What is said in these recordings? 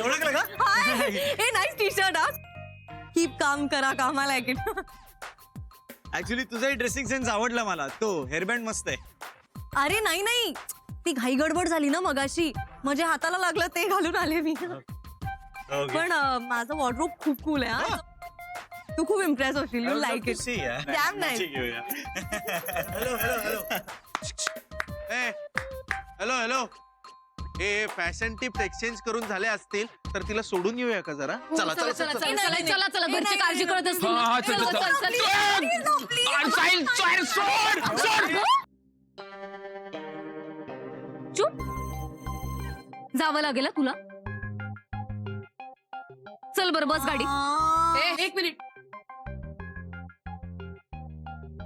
ओळखलं का? हे नाईस टी शर्ट हा. कीप काम करा कामाला लाईक इट. ऍक्च्युली तुझाही ड्रेसिंग सेन्स आवडला मला. तो हेअरबँड मस्त आहे. अरे नाही नाही, ती घाई गडबड झाली ना मगाशी, म्हणजे हाताला लागलं ते घालून आले मी. पण माझं वॉर्डरोब खूप कूल आहे हा. तू खूप इम्प्रेस होशील. You like it. Dam nice. Hello hello hello hello hello हे फॅशन टिप्स एक्सचेंज करून झाले असतील तर तिला सोडून येऊया का जरा. चला चला चला नाही, नाही, नाही. चला चला, घरची काळजी करत असतील. हा, चल, चल, चल, चल, चल. चल. चुप. जावं लागेल तुला. चल बर, बस गाडी. एक मिनिट.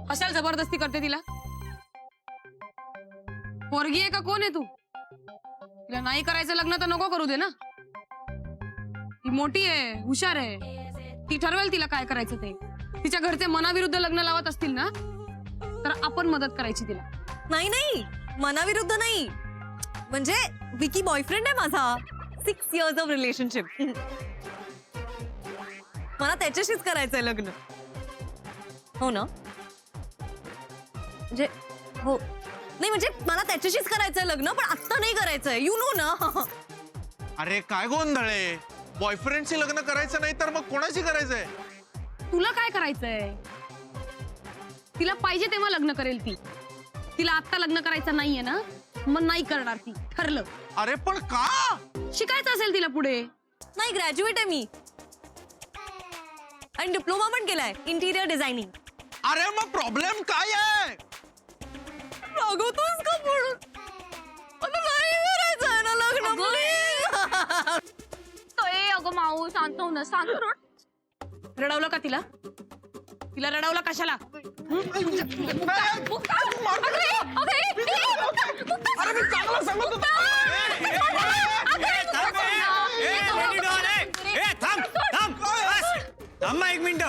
कशाला जबरदस्ती करते तिला? पोरगी आहे का कोण आहे तू? तिला नाही करायचं लग्न तर नको करू दे ना. ती मोठी आहे, हुशार आहे, ती ठरवेल तिला काय करायचं ते. तिच्या घरचे मनाविरुद्ध लग्न लावत असतील ना तर आपण मदत करायची तिला. नाही नाही, मनाविरुद्ध नाही, म्हणजे विकी बॉयफ्रेंड आहे माझा. 6 years ऑफ रिलेशनशिप. मला त्याच्याशीच करायचंय लग्न. हो ना? म्हणजे हो नाही, म्हणजे मला त्याच्याशीच करायचंय लग्न, पण आत्ता नाही करायचंय. यू नो ना. अरे काय गोंधळ आहे. बॉयफ्रेंडशी लग्न करायचं नाही तर मग कोणाशी करायचंय? तुला काय करायचंय? तिला पाहिजे तेव्हा लग्न करेल ती. तिला आत्ता लग्न करायचं नाहीये ना, मग नाही करणार ती. ठरलं. अरे पण का? शिकायचं असेल तिला पुढे. नाही, ग्रॅज्युएट आहे मी आणि डिप्लोमा पण केलाय इंटिरियर डिझायनिंग. अरे मग प्रॉब्लेम काय आहे? रागवतोस का म्हणून? मला नाही करायचंय ना लग्न. please. अगं माऊ, शांत हो ना, शांत हो. रडवलं का तिला? तिला रडवलं कशाला? थांब एक मिनिट.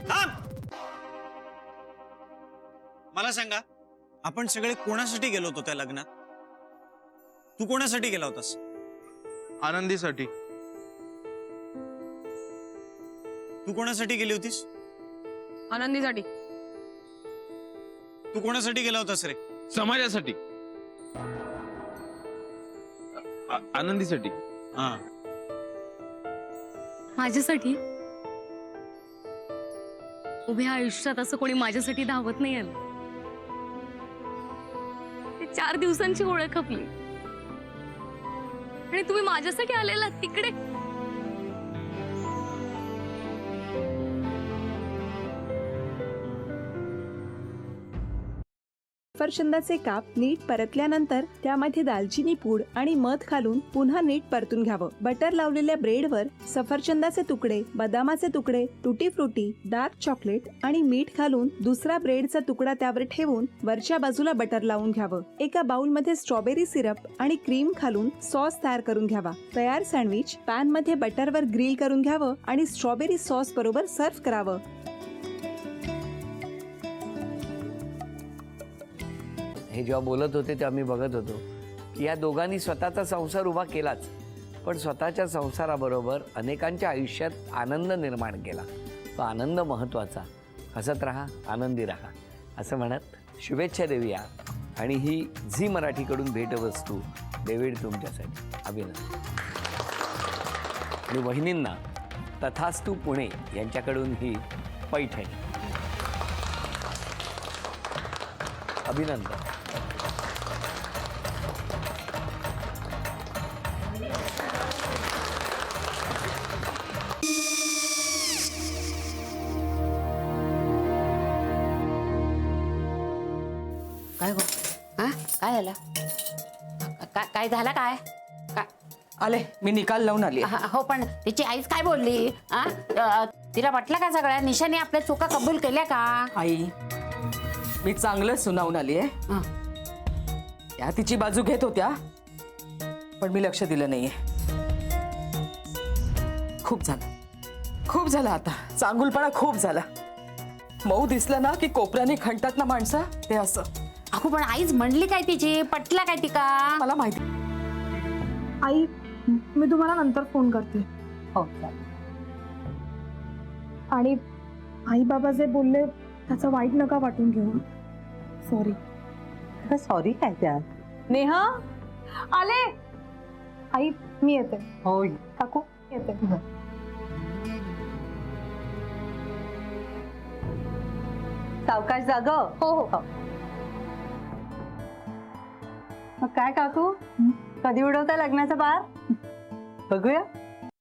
थांब. मला सांगा, आपण सगळे कोणासाठी गेलो होतो त्या लग्नात? तू कोणासाठी गेला होतास? आनंदीसाठी. तू कोणासाठी गेली होतीस? आनंदीसाठी. तू कोणासाठी गेला होतास रे? समाजासाठी, आनंदीसाठी. हा, माझ्यासाठी. उभ्या आयुष्यात असं कोणी माझ्यासाठी धावत नाही आलं. ते 4 दिवसांची ओळख आपली, आणि तुम्ही माझ्यासाठी आलेला तिकडे. सफरचंदाचे काप नीट परतल्यानंतर त्यामध्ये दालचिनी पूड आणि मध घालून पुन्हा नीट परतून घ्यावं. बटर लावलेल्या ब्रेडवर सफरचंदाचे तुकडे, बदामाचे तुकडे, टुटी फ्रुटी, डार्क चॉकलेट आणि मीठ घालून दुसरा ब्रेडचा तुकडा त्यावर ठेवून वरच्या बाजूला बटर लावून घ्यावं. एका बाउलमध्ये स्ट्रॉबेरी सिरप आणि क्रीम घालून सॉस तयार करून घ्यावा. तयार सँडविच पॅन मध्ये बटरवर ग्रिल करून घ्यावं आणि स्ट्रॉबेरी सॉस बरोबर सर्व्ह करावं. हे जेव्हा बोलत होते तेव्हा मी बघत होतो की या दोघांनी स्वतःचा संसार उभा केलाच, पण स्वतःच्या संसाराबरोबर अनेकांच्या आयुष्यात आनंद निर्माण केला. तो आनंद महत्त्वाचा. हसत राहा, आनंदी राहा असं म्हणत शुभेच्छा देऊया. आणि ही झी मराठीकडून भेटवस्तू डेव्हिड तुमच्यासाठी. अभिनंदन. आणि वहिनींना तथास्तू पुणे यांच्याकडून ही पैठणी. अभिनंदन. काय गो? हा काय झालं? काय झालं? काय काय आले, मी निकाल लावून आली. हो, पण तिची आईच काय बोलली? तिला वाटलं का सगळ्या निशाने आपल्या चुका कबूल केल्या का? आई, मी चांगलं सुनावून आली आहे. त्या तिची बाजू घेत होत्या, पण मी लक्ष दिलं नाहीये. खूप झालं आता. चांगुलपणा खूप झाला. मऊ दिसलं ना की कोपऱ्याने खणतात ना माणसं, ते असं. अहो, पण आईच म्हणली काय तिची? पटला काय तिका? मला माहिती. आई, मी तुम्हाला नंतर फोन करते. हो चालेल. आणि आई बाबा जे बोलले त्याचं वाईट नका वाटून घेऊ. सॉरी. सॉरी काय त्या? नेहा आले. आई मी येते. हो काकू येते. सावकाश जाग. हो हो. मग काय काकू, कधी उडवताय लग्नाचा बार? बघूया.